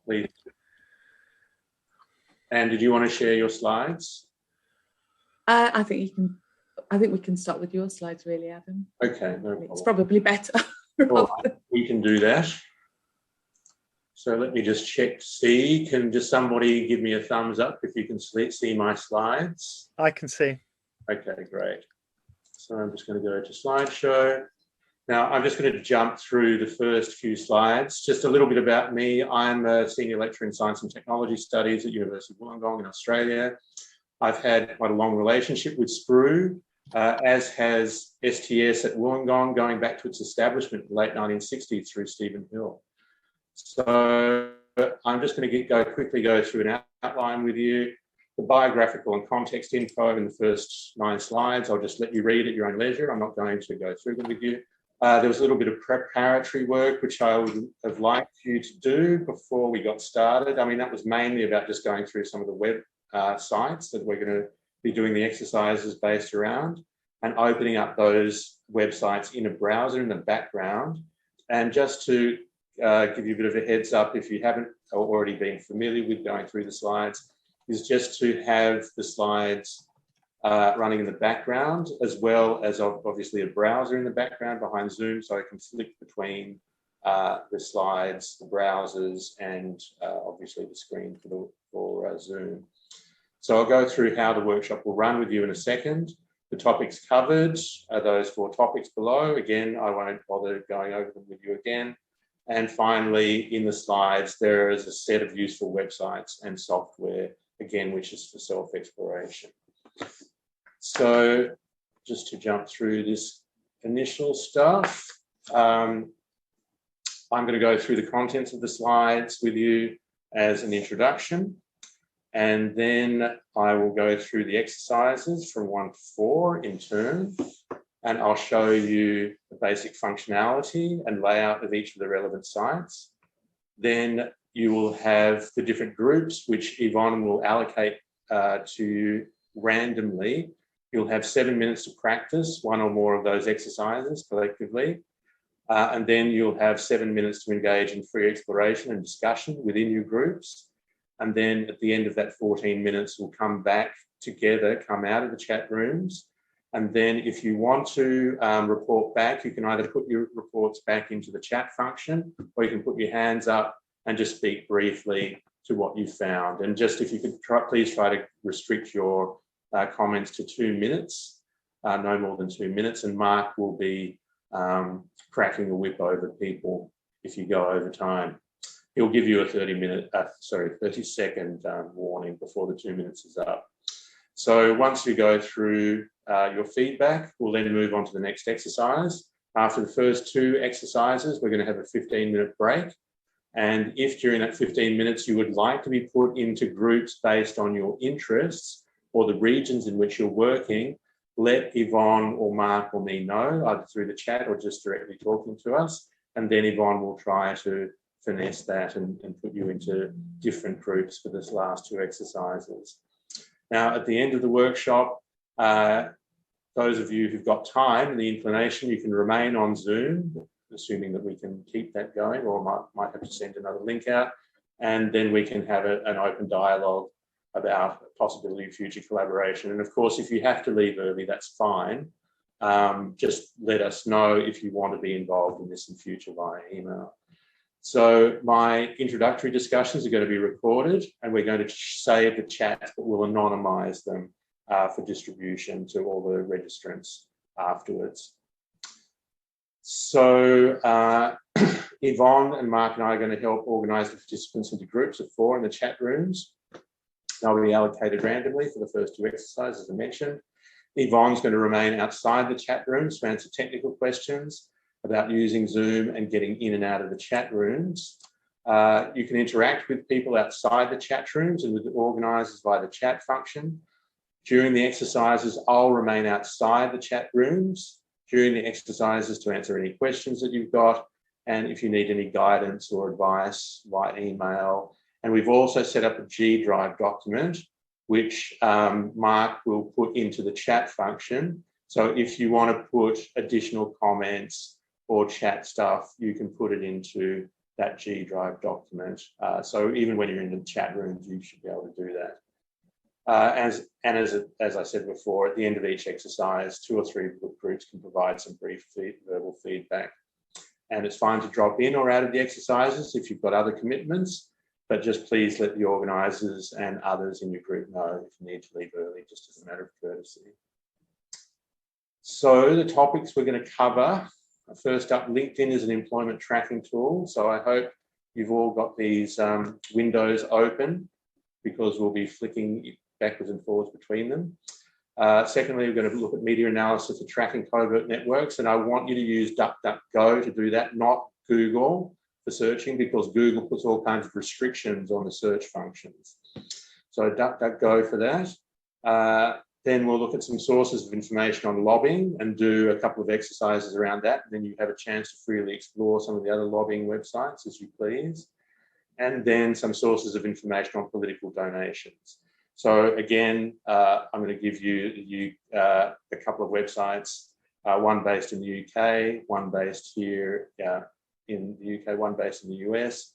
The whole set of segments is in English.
Please. And did you want to share your slides? I think we can start with your slides, really, Adam. Okay, no problem. It's probably better. We can do that. So let me just check to see. Can just somebody give me a thumbs up if you can see my slides? I can see. Okay, great. So I'm just going to go to slideshow. Now I'm just going to jump through the first few slides. Just a little bit about me. I'm a senior lecturer in science and technology studies at University of Wollongong in Australia. I've had quite a long relationship with SPRU, as has STS at Wollongong, going back to its establishment in the late 1960s through Stephen Hill. So I'm just going to quickly go through an outline with you. The biographical and context info in the first 9 slides. I'll just let you read at your own leisure. I'm not going to go through them with you. There was a little bit of preparatory work which I would have liked you to do before we got started. I mean, that was mainly about just going through some of the web sites that we're going to be doing the exercises based around, and opening up those websites in a browser in the background. And just to give you a bit of a heads up, if you haven't already been familiar with going through the slides, is just to have the slides running in the background, as well as obviously a browser in the background behind Zoom, so I can flick between the slides, the browsers, and obviously the screen for Zoom. So I'll go through how the workshop will run with you in a second. The topics covered are those 4 topics below. Again, I won't bother going over them with you again. And finally, in the slides, there is a set of useful websites and software, again, which is for self-exploration. So just to jump through this initial stuff, I'm going to go through the contents of the slides with you as an introduction. And then I will go through the exercises from 1 to 4 in turn, and I'll show you the basic functionality and layout of each of the relevant sites. Then you will have the different groups, which Yvonne will allocate to you randomly. You'll have 7 minutes to practice 1 or more of those exercises collectively. And then you'll have 7 minutes to engage in free exploration and discussion within your groups. And then at the end of that 14 minutes, we'll come back together, come out of the chat rooms. And then if you want to report back, you can either put your reports back into the chat function, or you can put your hands up and just speak briefly to what you found. And just if you could please try to restrict your comments to 2 minutes, no more than 2 minutes. And Mark will be cracking the whip over people if you go over time. He'll give you a 30-second warning before the 2 minutes is up. So once we go through your feedback, we'll then move on to the next exercise. After the first 2 exercises, we're going to have a 15-minute break. And if during that 15 minutes you would like to be put into groups based on your interests or the regions in which you're working, let Yvonne or Mark or me know, either through the chat or just directly talking to us. And then Yvonne will try to finesse that and put you into different groups for this last 2 exercises. Now, at the end of the workshop, those of you who've got time and the inclination, you can remain on Zoom, assuming that we can keep that going, or might have to send another link out, and then we can have an open dialogue about possibility of future collaboration. And of course, if you have to leave early, that's fine. Just let us know if you want to be involved in this in future via email. So my introductory discussions are going to be recorded, and we're going to save the chats, but we'll anonymise them for distribution to all the registrants afterwards. So Yvonne and Mark and I are going to help organise the participants into groups of 4 in the chat rooms. They'll be allocated randomly for the first 2 exercises, as I mentioned. Yvonne's going to remain outside the chat rooms to answer technical questions about using Zoom and getting in and out of the chat rooms. You can interact with people outside the chat rooms and with the organisers via the chat function. During the exercises, I'll remain outside the chat rooms during the exercises to answer any questions that you've got, and if you need any guidance or advice via email. And we've also set up a G Drive document, which Mark will put into the chat function. So if you want to put additional comments or chat stuff, you can put it into that G Drive document. So even when you're in the chat rooms, you should be able to do that. As I said before, at the end of each exercise, 2 or 3 groups can provide some brief verbal feedback. And it's fine to drop in or out of the exercises if you've got other commitments, but just please let the organisers and others in your group know if you need to leave early, just as a matter of courtesy. So the topics we're going to cover, first up, LinkedIn is an employment tracking tool. So I hope you've all got these windows open, because we'll be flicking backwards and forwards between them. Secondly, we're going to look at media analysis for tracking covert networks, and I want you to use DuckDuckGo to do that, not Google for searching, because Google puts all kinds of restrictions on the search functions. So DuckDuckGo for that. Then we'll look at some sources of information on lobbying and do a couple of exercises around that. And then you have a chance to freely explore some of the other lobbying websites as you please. And then some sources of information on political donations. So again, I'm going to give you a couple of websites, one based in the UK, one based here in the UK, one based in the US,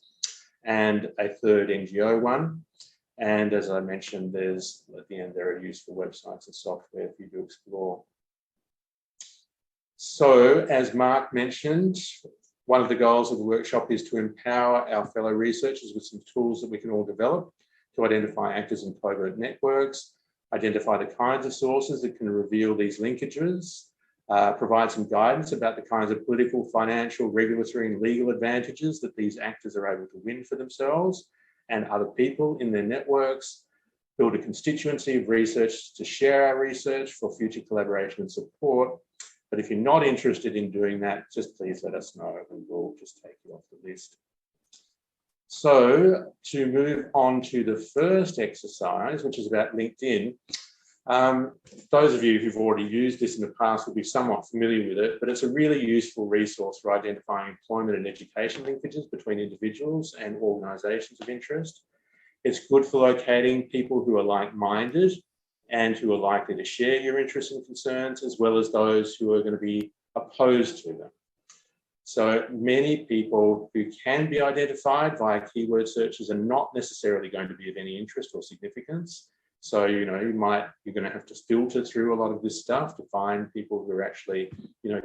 and a third NGO one. And as I mentioned, there's at the end, there are useful websites and software for you to explore. So as Mark mentioned, one of the goals of the workshop is to empower our fellow researchers with some tools that we can all develop to identify actors in covert networks, identify the kinds of sources that can reveal these linkages, provide some guidance about the kinds of political, financial, regulatory and legal advantages that these actors are able to win for themselves and other people in their networks, build a constituency of research to share our research for future collaboration and support. But if you're not interested in doing that, just please let us know and we'll just take you off the list. So to move on to the first exercise, which is about LinkedIn, those of you who've already used this in the past will be somewhat familiar with it, but it's a really useful resource for identifying employment and education linkages between individuals and organisations of interest. It's good for locating people who are like-minded and who are likely to share your interests and concerns, as well as those who are going to be opposed to them. So many people who can be identified via keyword searches are not necessarily going to be of any interest or significance. So, you know, you're going to have to filter through a lot of this stuff to find people who are actually,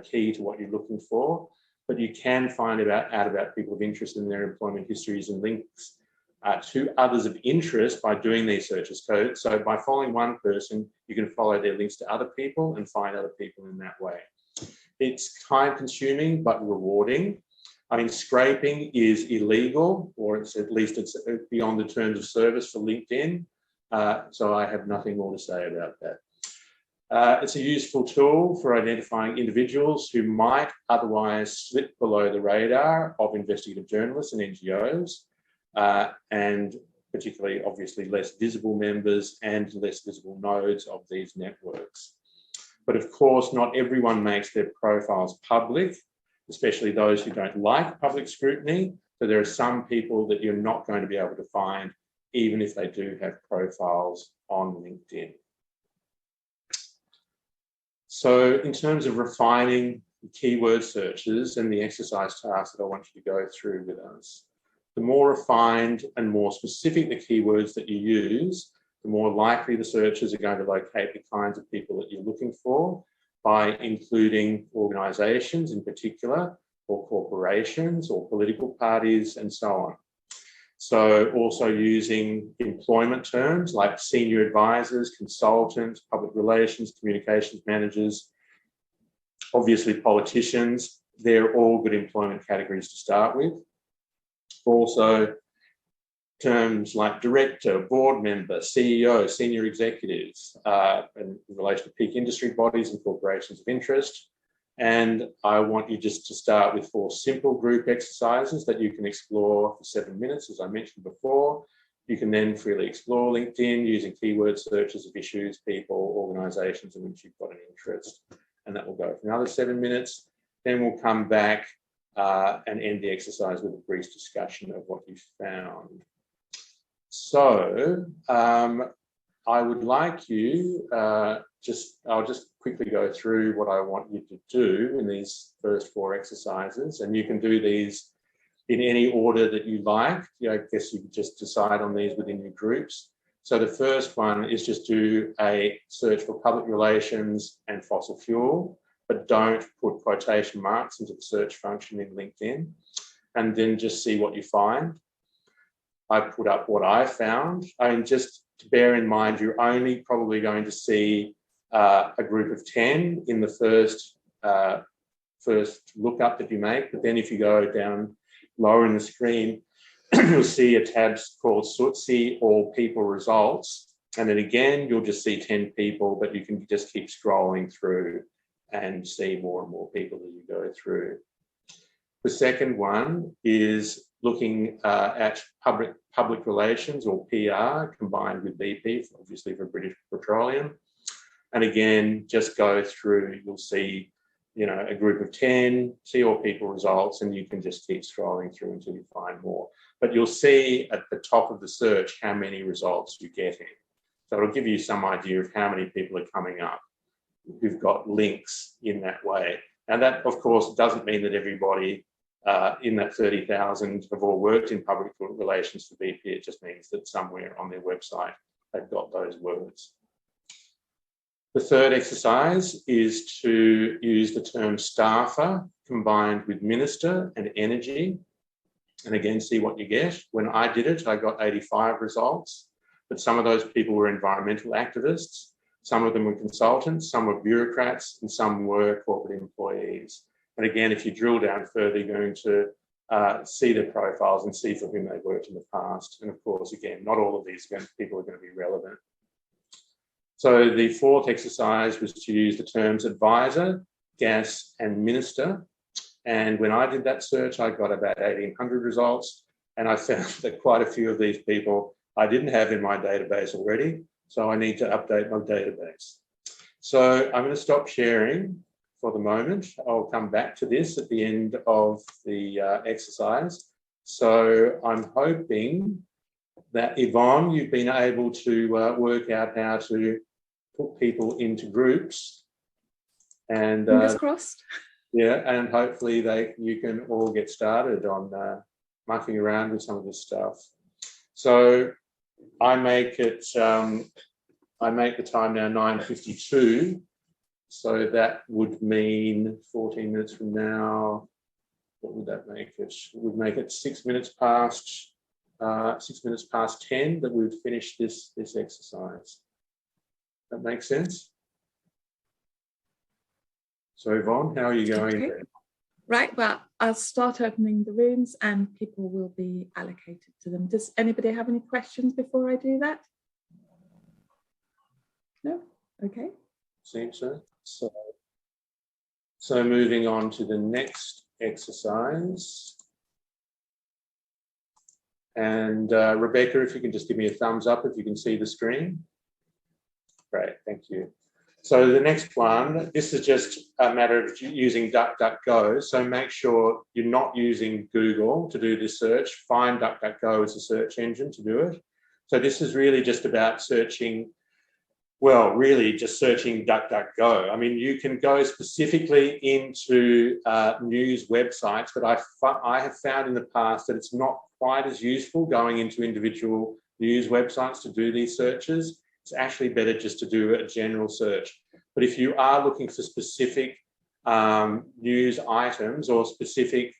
key to what you're looking for. But you can find out about people of interest in their employment histories and links to others of interest by doing these searches. So by following one person, you can follow their links to other people and find other people in that way. It's time consuming, but rewarding. I mean, scraping is illegal, or it's beyond the terms of service for LinkedIn. So I have nothing more to say about that. It's a useful tool for identifying individuals who might otherwise slip below the radar of investigative journalists and NGOs, and particularly, obviously, less visible members and less visible nodes of these networks. But of course, not everyone makes their profiles public, especially those who don't like public scrutiny. So there are some people that you're not going to be able to find, even if they do have profiles on LinkedIn. So in terms of refining keyword searches and the exercise tasks that I want you to go through with us, the more refined and more specific the keywords that you use, the more likely the searchers are going to locate the kinds of people that you're looking for by including organisations in particular, or corporations or political parties and so on. So also using employment terms like senior advisors, consultants, public relations, communications managers, obviously politicians, they're all good employment categories to start with. Also, terms like director, board member, CEO, senior executives, in relation to peak industry bodies and corporations of interest. And I want you just to start with 4 simple group exercises that you can explore for 7 minutes, as I mentioned before. You can then freely explore LinkedIn using keyword searches of issues, people, organisations in which you've got an interest. And that will go for another 7 minutes. Then we'll come back and end the exercise with a brief discussion of what you found. So I would like you, I'll just quickly go through what I want you to do in these first 4 exercises, and you can do these in any order that you like. I guess you just decide on these within your groups. So the first one is just do a search for public relations and fossil fuel, but don't put quotation marks into the search function in LinkedIn, and then just see what you find. I put up what I found. I mean, just to bear in mind, you're only probably going to see a group of 10 in the first lookup that you make. But then if you go down lower in the screen, you'll see a tab called See All People Results. And then again, you'll just see 10 people, but you can just keep scrolling through and see more and more people that you go through. The second one is looking at public relations, or PR, combined with BP, obviously for British Petroleum. And again, just go through, you'll see, a group of 10, see all people results, and you can just keep scrolling through until you find more. But you'll see at the top of the search how many results you're getting. So it'll give you some idea of how many people are coming up who've got links in that way. And that, of course, doesn't mean that everybody in that 30,000 have all worked in public relations for BP. It just means that somewhere on their website they've got those words. The third exercise is to use the term staffer combined with minister and energy, and again, see what you get. When I did it, I got 85 results, but some of those people were environmental activists, some of them were consultants, some were bureaucrats, and some were corporate employees. And again, if you drill down further, you're going to see their profiles and see for whom they've worked in the past. And of course, again, not all of these people are going to be relevant. So the fourth exercise was to use the terms advisor, gas, and minister. And when I did that search, I got about 1,800 results. And I found that quite a few of these people I didn't have in my database already. So I need to update my database. So I'm going to stop sharing for the moment. I'll come back to this at the end of the exercise. So I'm hoping that, Yvonne, you've been able to work out how to put people into groups, and fingers crossed. Yeah, and hopefully you can all get started on mucking around with some of this stuff. So I make the time now 9:52, so that would mean 14 minutes from now. What would that make it? It would make it 6 minutes past 10 that we would finish this exercise. That makes sense? So Yvonne, how are you going? Okay. Right, well, I'll start opening the rooms and people will be allocated to them. Does anybody have any questions before I do that? No? Okay. Seems so. So moving on to the next exercise. And Rebecca, if you can just give me a thumbs up if you can see the screen. Great, thank you. So the next one, this is just a matter of using DuckDuckGo. So make sure you're not using Google to do this search. Find DuckDuckGo as a search engine to do it. So this is really just about searching, well, really just searching DuckDuckGo. I mean, you can go specifically into news websites, but I have found in the past that it's not quite as useful going into individual news websites to do these searches. It's actually better just to do a general search. But if you are looking for specific news items or specific,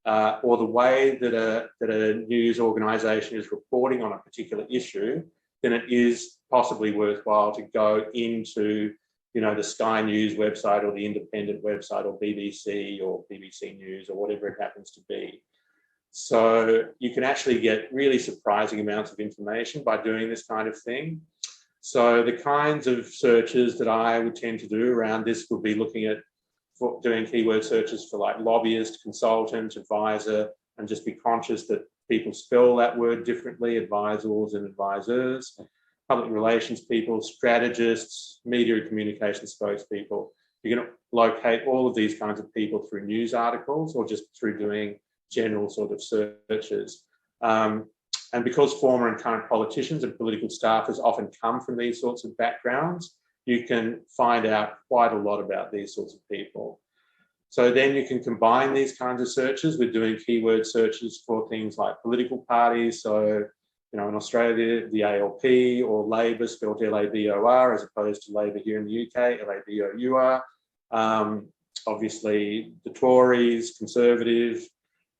or the way that a news organisation is reporting on a particular issue, then it is possibly worthwhile to go into, the Sky News website or the Independent website or BBC News or whatever it happens to be. So you can actually get really surprising amounts of information by doing this kind of thing. So the kinds of searches that I would tend to do around this would be looking at doing keyword searches for like lobbyist, consultant, advisor, and just be conscious that people spell that word differently, advisors and advisors, public relations people, strategists, media and communication spokespeople. You can locate all of these kinds of people through news articles or just through doing general sort of searches. And because former and current politicians and political staffers often come from these sorts of backgrounds, you can find out quite a lot about these sorts of people. So then you can combine these kinds of searches with doing keyword searches for things like political parties. So, in Australia, the ALP or Labor, spelled L-A-B-O-R, as opposed to Labor here in the UK, L-A-B-O-U-R. Obviously, the Tories, Conservative,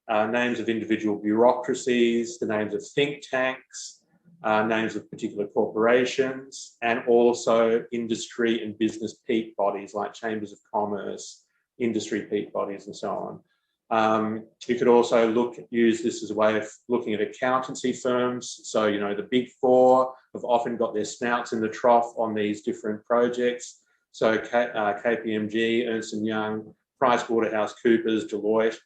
names of individual bureaucracies, the names of think tanks, names of particular corporations, and also industry and business peak bodies like chambers of commerce, industry peak bodies, and so on. You could also use this as a way of looking at accountancy firms. So, the big four have often got their snouts in the trough on these different projects. So KPMG, Ernst & Young, PricewaterhouseCoopers, Deloitte,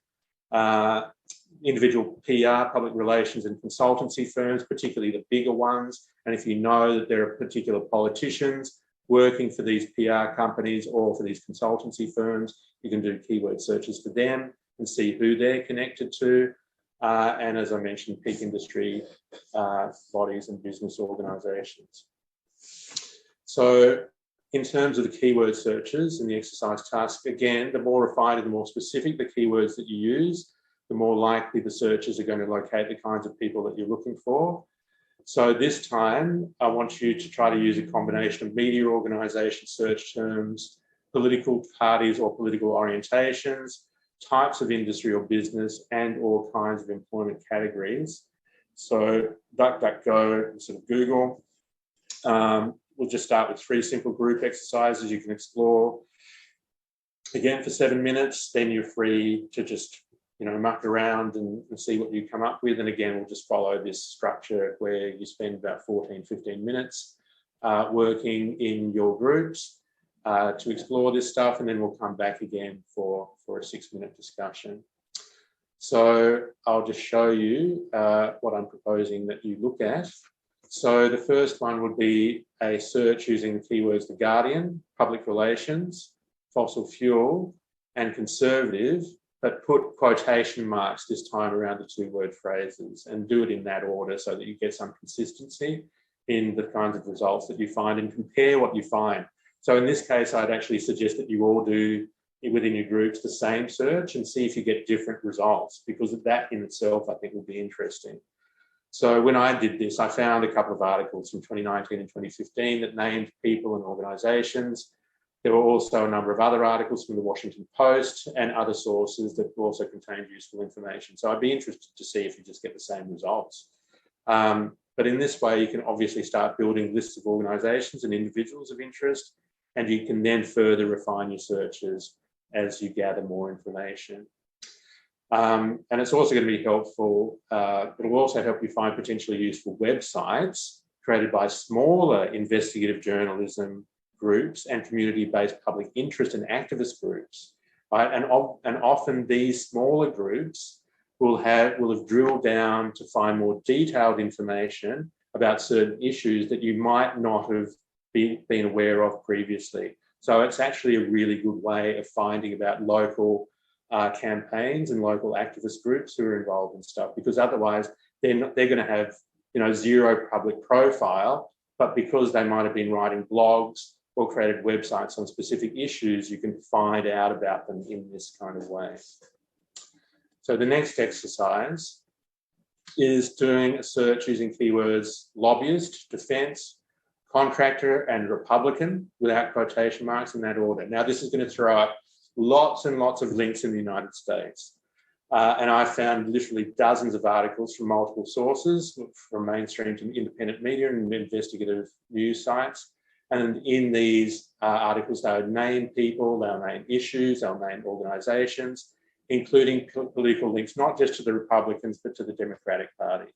individual PR, public relations and consultancy firms, particularly the bigger ones. And if you know that there are particular politicians working for these PR companies or for these consultancy firms, you can do keyword searches for them and see who they're connected to. And as I mentioned, peak industry bodies and business organisations. So in terms of the keyword searches in the exercise task, again, the more refined and the more specific the keywords that you use, the more likely the searches are going to locate the kinds of people that you're looking for. So this time, I want you to try to use a combination of media organisation search terms, political parties or political orientations, types of industry or business, and all kinds of employment categories. So DuckDuckGo and sort of Google. We'll just start with 3 simple group exercises you can explore. Again, for 7 minutes, then you're free to just muck around and see what you come up with. And again, we'll just follow this structure where you spend about 14, 15 minutes working in your groups to explore this stuff, and then we'll come back again for a 6-minute discussion. So I'll just show you what I'm proposing that you look at. So the first one would be a search using the keywords The Guardian, public relations, fossil fuel, and conservative, but put quotation marks this time around the 2-word phrases, and do it in that order so that you get some consistency in the kinds of results that you find and compare what you find. So in this case, I'd actually suggest that you all do within your groups the same search and see if you get different results, because that in itself, I think, will be interesting. So when I did this, I found a couple of articles from 2019 and 2015 that named people and organisations. There were also a number of other articles from the Washington Post and other sources that also contained useful information. So I'd be interested to see if you just get the same results. But in this way, you can obviously start building lists of organisations and individuals of interest, and you can then further refine your searches as you gather more information. And it's also going to be helpful, it will also help you find potentially useful websites created by smaller investigative journalism groups and community-based public interest and activist groups, right? And often these smaller groups will have drilled down to find more detailed information about certain issues that you might not have been aware of previously. So it's actually a really good way of finding about local campaigns and local activist groups who are involved in stuff, because otherwise they're going to have zero public profile, but because they might have been writing blogs or created websites on specific issues, you can find out about them in this kind of way. So the next exercise is doing a search using keywords lobbyist, defence, contractor, and Republican without quotation marks in that order. Now, this is going to throw up lots and lots of links in the United States. And I found literally dozens of articles from multiple sources, from mainstream to independent media and investigative news sites. And in these articles, they would name people, they'll name issues, they'll name organisations, including political links, not just to the Republicans, but to the Democratic Party.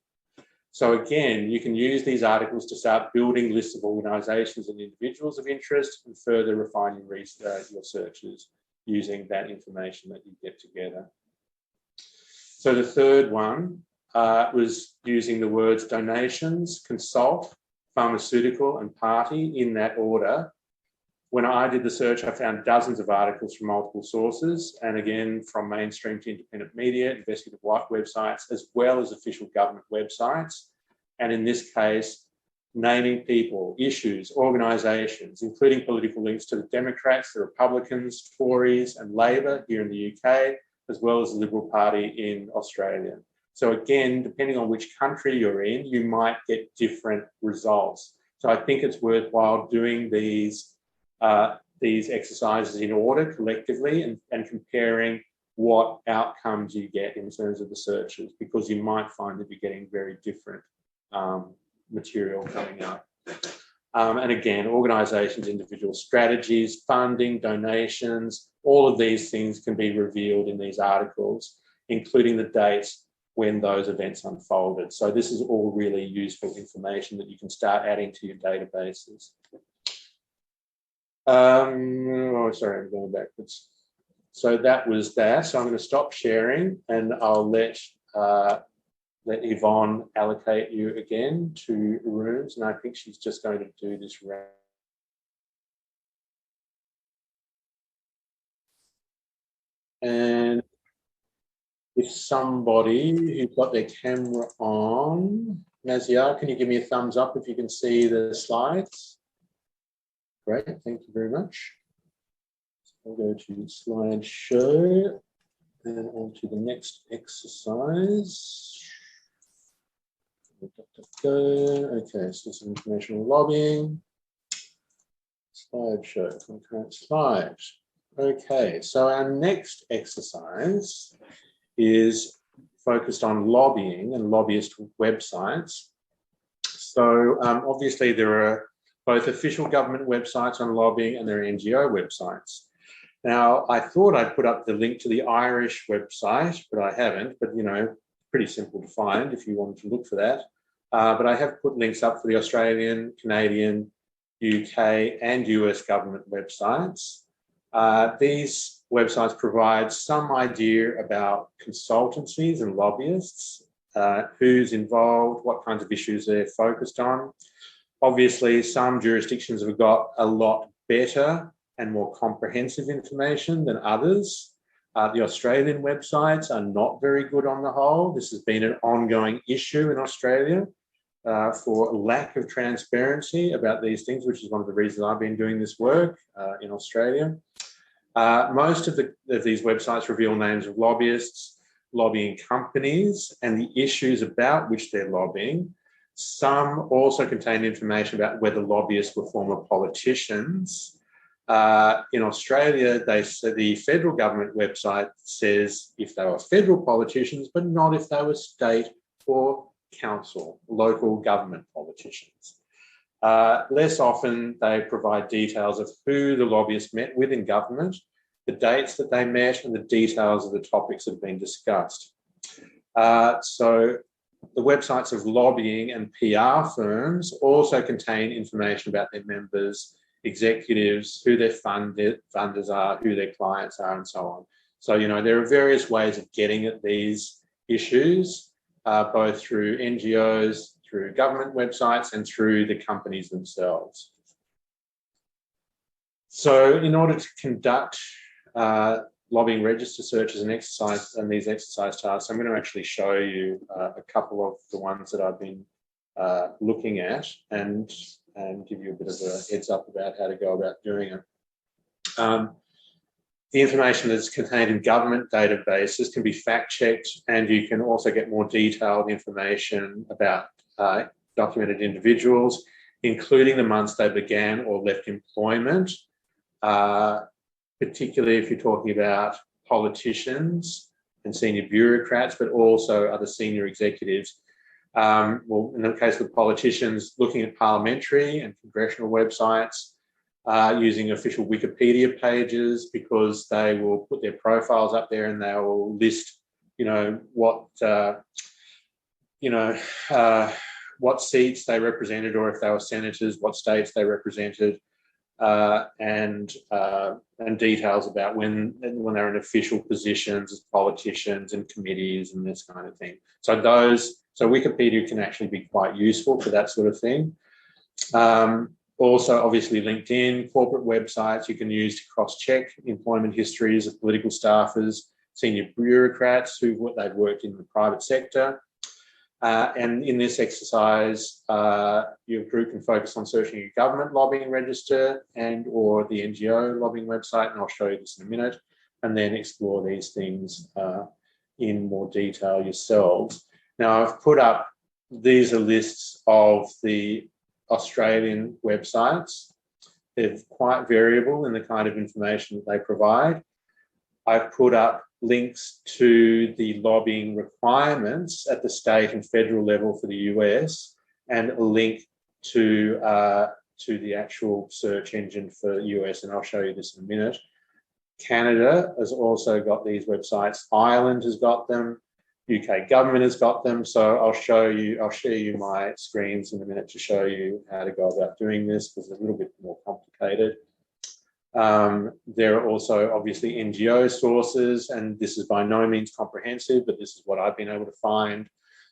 So again, you can use these articles to start building lists of organisations and individuals of interest and further refine your searches using that information that you get together. So the third one was using the words donations, consult, pharmaceutical, and party in that order. When I did the search, I found dozens of articles from multiple sources, and again, from mainstream to independent media, investigative websites, as well as official government websites. And in this case, naming people, issues, organisations, including political links to the Democrats, the Republicans, Tories and Labor here in the UK, as well as the Liberal Party in Australia. So again, depending on which country you're in, you might get different results. So I think it's worthwhile doing these exercises in order collectively and comparing what outcomes you get in terms of the searches, because you might find that you're getting very different material coming up. And again, organisations, individual strategies, funding, donations, all of these things can be revealed in these articles, including the dates when those events unfolded. So this is all really useful information that you can start adding to your databases. Oh, sorry, I'm going backwards. So that was that. So I'm going to stop sharing and I'll let Yvonne allocate you again to rooms. And I think she's just going to do this round. And if somebody who's got their camera on, Naziar, can you give me a thumbs up if you can see the slides? Great, thank you very much. I'll go to slideshow and on to the next exercise. Okay, so some informational lobbying. Slideshow, concurrent slide. Okay, so our next exercise is focused on lobbying and lobbyist websites. So obviously there are both official government websites on lobbying and there are NGO websites. Now, I thought I'd put up the link to the Irish website, but I haven't, but you know, pretty simple to find if you wanted to look for that. But I have put links up for the Australian, Canadian, UK and US government websites. These websites provide some idea about consultancies and lobbyists, who's involved, what kinds of issues they're focused on. Obviously, some jurisdictions have got a lot better and more comprehensive information than others. The Australian websites are not very good on the whole. This has been an ongoing issue in Australia for lack of transparency about these things, which is one of the reasons I've been doing this work in Australia. Most of these websites reveal names of lobbyists, lobbying companies, and the issues about which they're lobbying. Some also contain information about whether lobbyists were former politicians. In Australia, the federal government website says if they were federal politicians, but not if they were state or council, local government politicians. Less often, they provide details of who the lobbyists met with in government, the dates that they met, and the details of the topics that have been discussed. So the websites of lobbying and PR firms also contain information about their members, executives, who their funders are, who their clients are, and so on. So, you know, there are various ways of getting at these issues, both through NGOs, through government websites, and through the companies themselves. So in order to conduct lobbying register searches and these exercise tasks, I'm going to actually show you a couple of the ones that I've been looking at and give you a bit of a heads up about how to go about doing it. The information that's contained in government databases can be fact-checked, and you can also get more detailed information about documented individuals, including the months they began or left employment, particularly if you're talking about politicians and senior bureaucrats, but also other senior executives. Well, in the case of politicians, looking at parliamentary and congressional websites, using official Wikipedia pages, because they will put their profiles up there and they will list, you know, what seats they represented, or if they were senators, what states they represented, and details about when they're in official positions as politicians and committees and this kind of thing. So Wikipedia can actually be quite useful for that sort of thing. Also, obviously, LinkedIn, corporate websites you can use to cross-check employment histories of political staffers, senior bureaucrats they've worked in the private sector. And in this exercise, your group can focus on searching your government lobbying register and or the NGO lobbying website, and I'll show you this in a minute, and then explore these things in more detail yourselves. Now, I've put up, these are lists of the Australian websites. They're quite variable in the kind of information that they provide. I've put up links to the lobbying requirements at the state and federal level for the US, and a link to the actual search engine for US, and I'll show you this in a minute. Canada has also got these websites. Ireland has got them. UK government has got them. So I'll share you my screens in a minute to show you how to go about doing this, because it's a little bit more complicated. There are also obviously NGO sources, and this is by no means comprehensive, but this is what I've been able to find.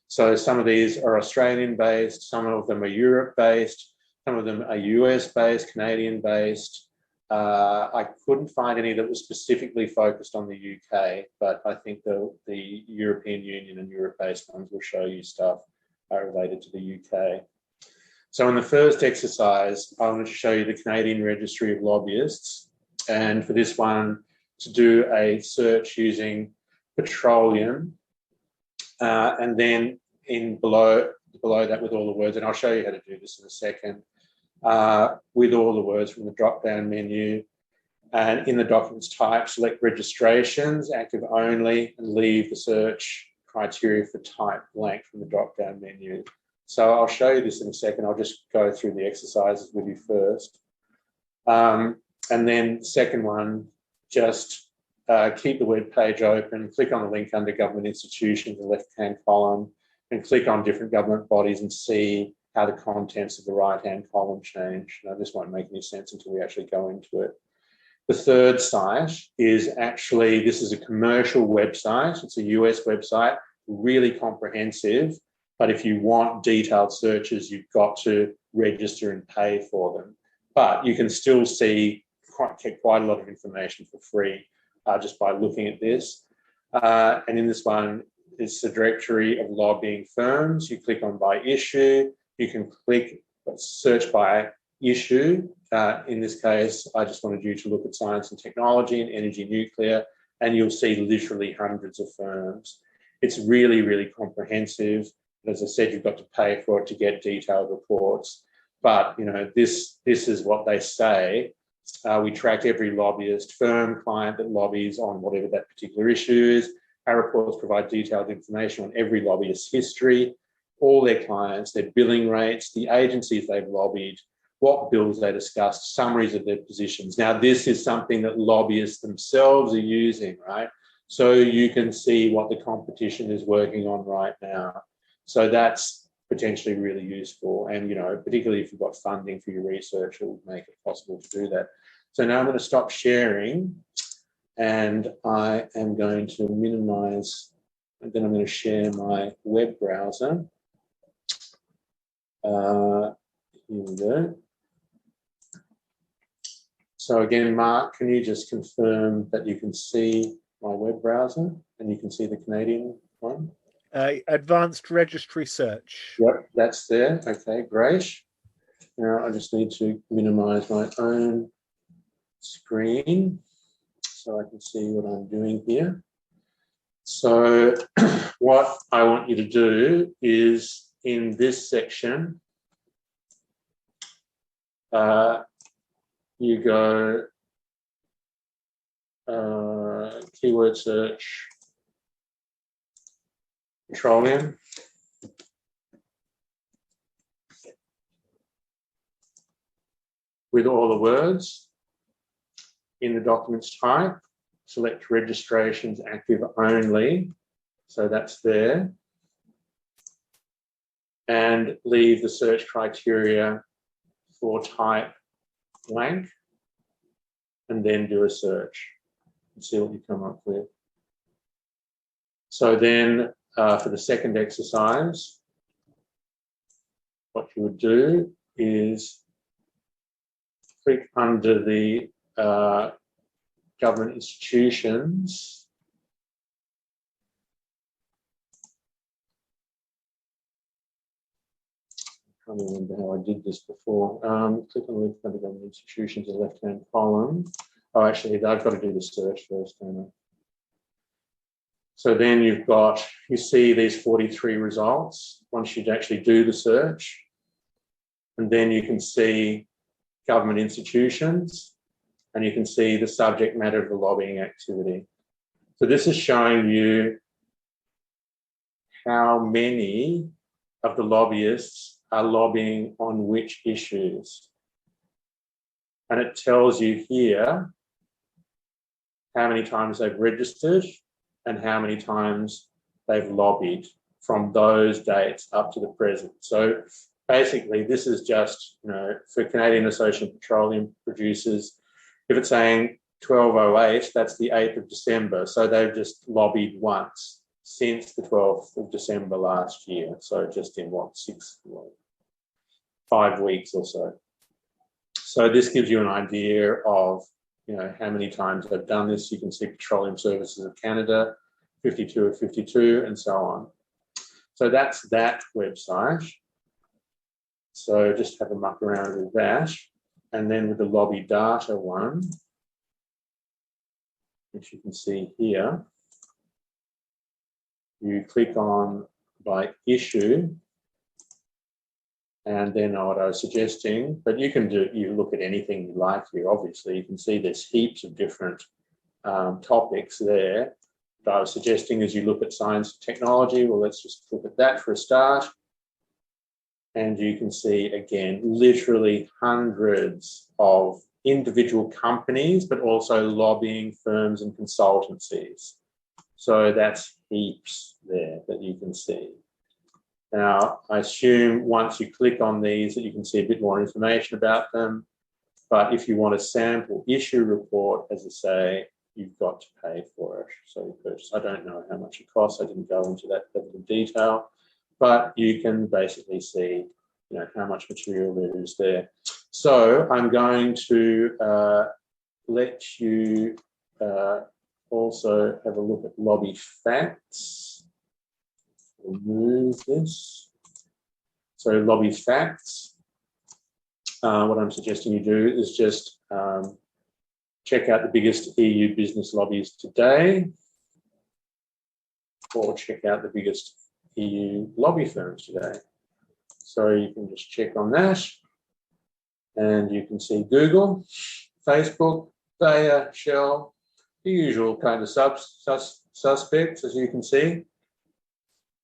So some of these are Australian-based, some of them are Europe-based, some of them are US-based, Canadian-based. I couldn't find any that was specifically focused on the UK, but I think the European Union and Europe-based ones will show you stuff related to the UK. So in the first exercise, I wanted to show you the Canadian Registry of Lobbyists. And for this one, to do a search using petroleum, and then below that with all the words, and I'll show you how to do this in a second, with all the words from the drop-down menu. And in the documents type, select registrations, active only, and leave the search criteria for type blank from the drop-down menu. So I'll show you this in a second. I'll just go through the exercises with you first. And then the second one, just keep the web page open, click on the link under government institutions, the left-hand column, and click on different government bodies and see how the contents of the right-hand column change. Now, this won't make any sense until we actually go into it. The third site is actually, this is a commercial website. It's a US website, really comprehensive. But if you want detailed searches, you've got to register and pay for them. But you can still see quite a lot of information for free just by looking at this. And in this one, it's the directory of lobbying firms. You click on by issue. You can click search by issue. In this case, I just wanted you to look at science and technology and energy nuclear, and you'll see literally hundreds of firms. It's really, really comprehensive. As I said, you've got to pay for it to get detailed reports. But, you know, this is what they say. We track every lobbyist firm, client that lobbies on whatever that particular issue is. Our reports provide detailed information on every lobbyist's history, all their clients, their billing rates, the agencies they've lobbied, what bills they discussed, summaries of their positions. Now, this is something that lobbyists themselves are using, right? So you can see what the competition is working on right now. So that's potentially really useful. And, you know, particularly if you've got funding for your research, it will make it possible to do that. So now I'm going to stop sharing, and I am going to minimize, and then I'm going to share my web browser. Here we go. So again, Mark, can you just confirm that you can see my web browser and you can see the Canadian one? Advanced registry search. Yep, that's there. Okay, great. Now I just need to minimize my own screen so I can see what I'm doing here. So what I want you to do is in this section, you go keyword search, petroleum. With all the words. In the documents type, select registrations active only. So that's there. And leave the search criteria for type blank, and then do a search and see what you come up with. So then for the second exercise, what you would do is click under the government institutions can't remember how I did this before. Click on the link under government institutions in the left-hand column. Oh, actually, I've got to do the search first, don't I? So then you see these 43 results once you actually do the search. And then you can see government institutions, and you can see the subject matter of the lobbying activity. So this is showing you how many of the lobbyists are lobbying on which issues. And it tells you here how many times they've registered and how many times they've lobbied from those dates up to the present. So basically, this is just, for Canadian Association of Petroleum Producers, if it's saying 1208, that's the 8th of December. So they've just lobbied once since the 12th of December last year. So just in 5 weeks or so. So this gives you an idea of, how many times they've done this. You can see Petroleum Services of Canada, 52 of 52, and so on. So that's that website. So just have a muck around with that. And then with the lobby data one, which you can see here, you click on by issue, and then what I was suggesting, but you look at anything you like here, obviously. You can see there's heaps of different topics there. But I was suggesting as you look at science and technology, well, let's just look at that for a start. And you can see, again, literally hundreds of individual companies, but also lobbying firms and consultancies. So that's heaps there that you can see. Now, I assume once you click on these that you can see a bit more information about them. But if you want a sample issue report, as I say, you've got to pay for it. So you purchase. I don't know how much it costs. I didn't go into that level of detail. But you can basically see, how much material there is there. So I'm going to let you also have a look at lobby facts. Remove this. So lobby facts. What I'm suggesting you do is just check out the biggest EU business lobbies today, or check out the biggest EU lobby firms today. So you can just check on that, and you can see Google, Facebook, Bayer, Shell, the usual kind of suspects, as you can see.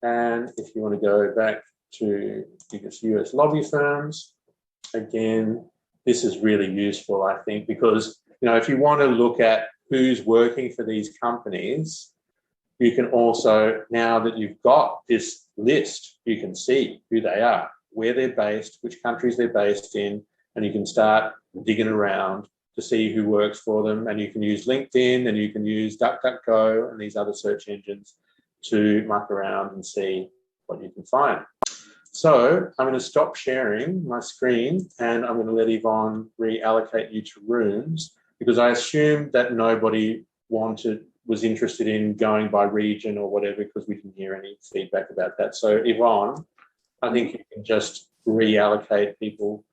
And if you want to go back to biggest US lobby firms, again, this is really useful, I think, because, if you want to look at who's working for these companies, you can also, now that you've got this list, you can see who they are, where they're based, which countries they're based in, and you can start digging around to see who works for them. And you can use LinkedIn, and you can use DuckDuckGo and these other search engines to muck around and see what you can find. So I'm going to stop sharing my screen, and I'm going to let Yvonne reallocate you to rooms, because I assume that nobody was interested in going by region or whatever, because we didn't hear any feedback about that. So Yvonne, I think you can just reallocate people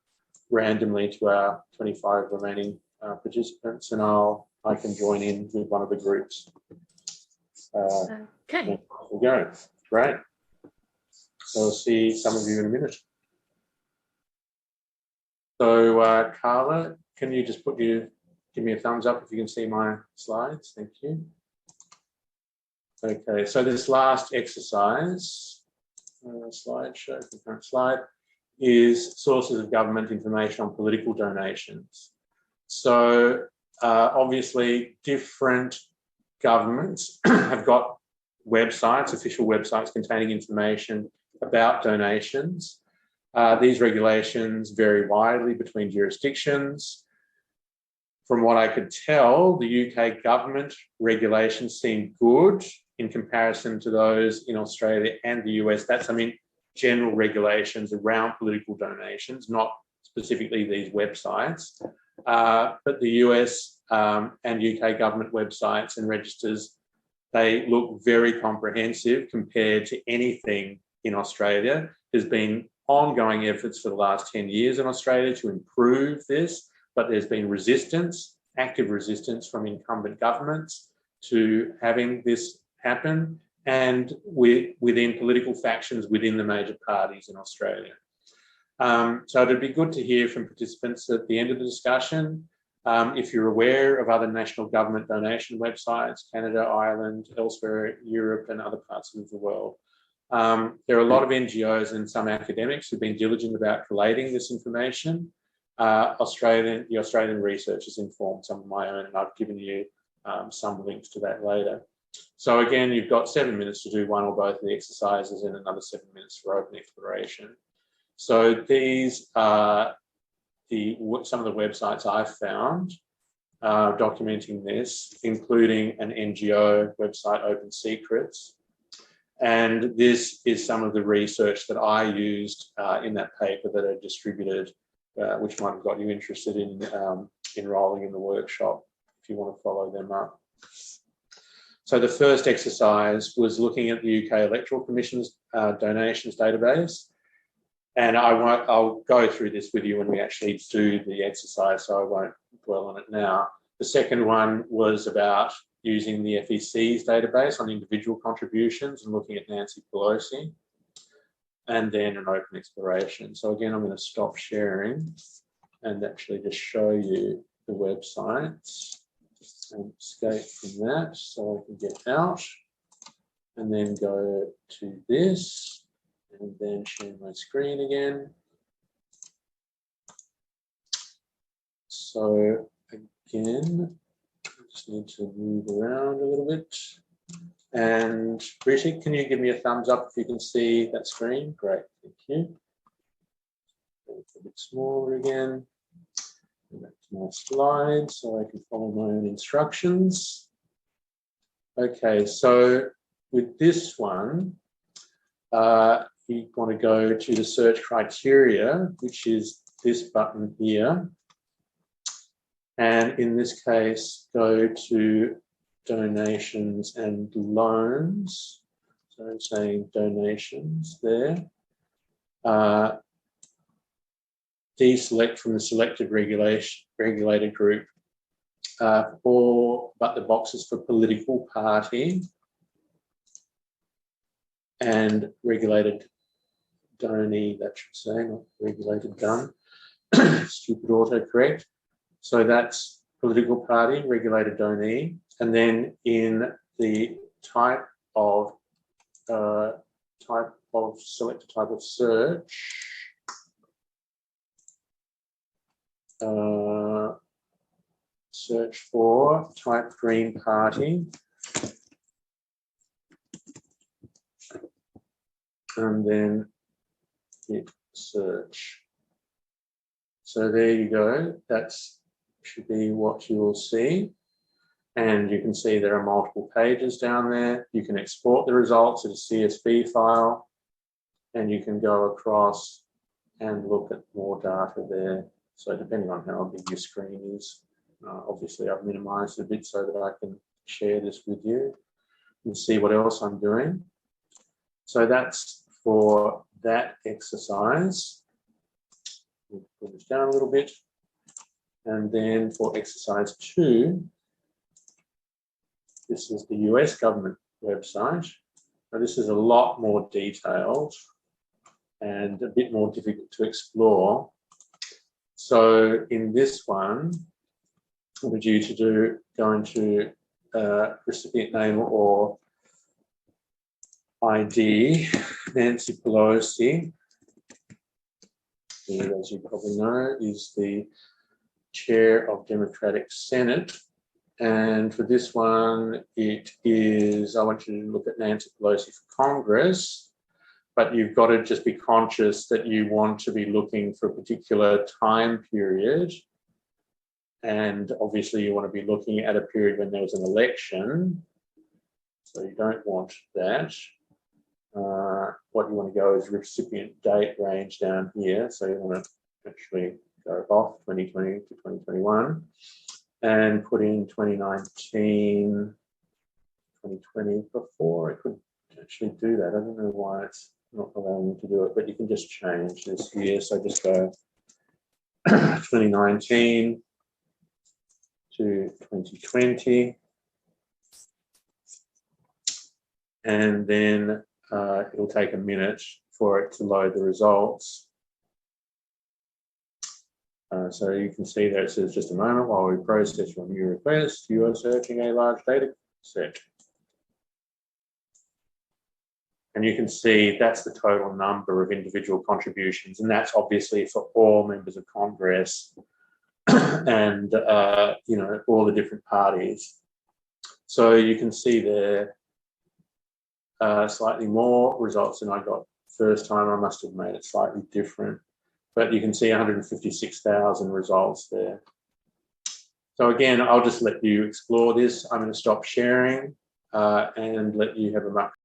randomly to our 25 remaining participants, and I can join in with one of the groups. Okay. There we go. Great. So I'll see some of you in a minute. So Carla, can you just give me a thumbs up if you can see my slides? Thank you. Okay, so this last exercise, slideshow, concurrent slide, is sources of government information on political donations. So obviously different governments have got websites, official websites containing information about donations. These regulations vary widely between jurisdictions. From what I could tell, the UK government regulations seem good in comparison to those in Australia and the US. That's, general regulations around political donations, not specifically these websites. But the US and UK government websites and registers, they look very comprehensive compared to anything in Australia. There's been ongoing efforts for the last 10 years in Australia to improve this, but there's been resistance, active resistance from incumbent governments to having this happen, and within political factions within the major parties in Australia. So it'd be good to hear from participants at the end of the discussion. If you're aware of other national government donation websites, Canada, Ireland, elsewhere, Europe and other parts of the world. There are a lot of NGOs and some academics who've been diligent about collating this information. The Australian research has informed some of my own, and I've given you some links to that later. So again, you've got 7 minutes to do one or both of the exercises and another 7 minutes for open exploration. So these are some of the websites I've found documenting this, including an NGO website, Open Secrets. And this is some of the research that I used in that paper that I distributed, which might have got you interested in enrolling in the workshop if you want to follow them up. So the first exercise was looking at the UK Electoral Commission's donations database. And I'll go through this with you when we actually do the exercise, so I won't dwell on it now. The second one was about using the FEC's database on individual contributions and looking at Nancy Pelosi, and then an open exploration. So again, I'm going to stop sharing and actually just show you the websites and escape from that so I can get out and then go to this and then share my screen again. So again, I just need to move around a little bit. And Rishi, can you give me a thumbs up if you can see that screen? Great, thank you. A bit smaller again. Go back to my slides so I can follow my own instructions. Okay, so with this one, you want to go to the search criteria, which is this button here. And in this case, go to donations and loans. So I'm saying donations there. Deselect from the selected regulated group but the boxes for political party and regulated donee, that should say, not regulated done. Stupid autocorrect. So that's political party, regulated donee, and then in the type of selected type of search, search for type Green Party, and then hit search. So there you go. That's should be what you will see. And you can see there are multiple pages down there. You can export the results as a CSV file, and you can go across and look at more data there. So depending on how big your screen is, obviously I've minimized it a bit so that I can share this with you and see what else I'm doing. So that's for that exercise. We'll pull this down a little bit. And then for exercise 2, this is the US government website. Now this is a lot more detailed and a bit more difficult to explore. So in this one, I want you to go into recipient name or ID, Nancy Pelosi, who, as you probably know, is the chair of Democratic Senate. And for this one, it is, I want you to look at Nancy Pelosi for Congress, but you've got to just be conscious that you want to be looking for a particular time period. And obviously you want to be looking at a period when there was an election. So you don't want that. What you want to go is recipient date range down here. So you want to actually go off 2020 to 2021 and put in 2019, 2020 before. I could actually do that. I don't know why it's not allowing you to do it, but you can just change this here. So just go 2019 to 2020. And then it'll take a minute for it to load the results. So you can see there it says just a moment while we process your new request. You are searching a large data set. And you can see that's the total number of individual contributions, and that's obviously for all members of Congress and you know, all the different parties. So you can see there slightly more results than I got first time. I must have made it slightly different, but you can see 156,000 results there. So again, I'll just let you explore this. I'm going to stop sharing and let you have a much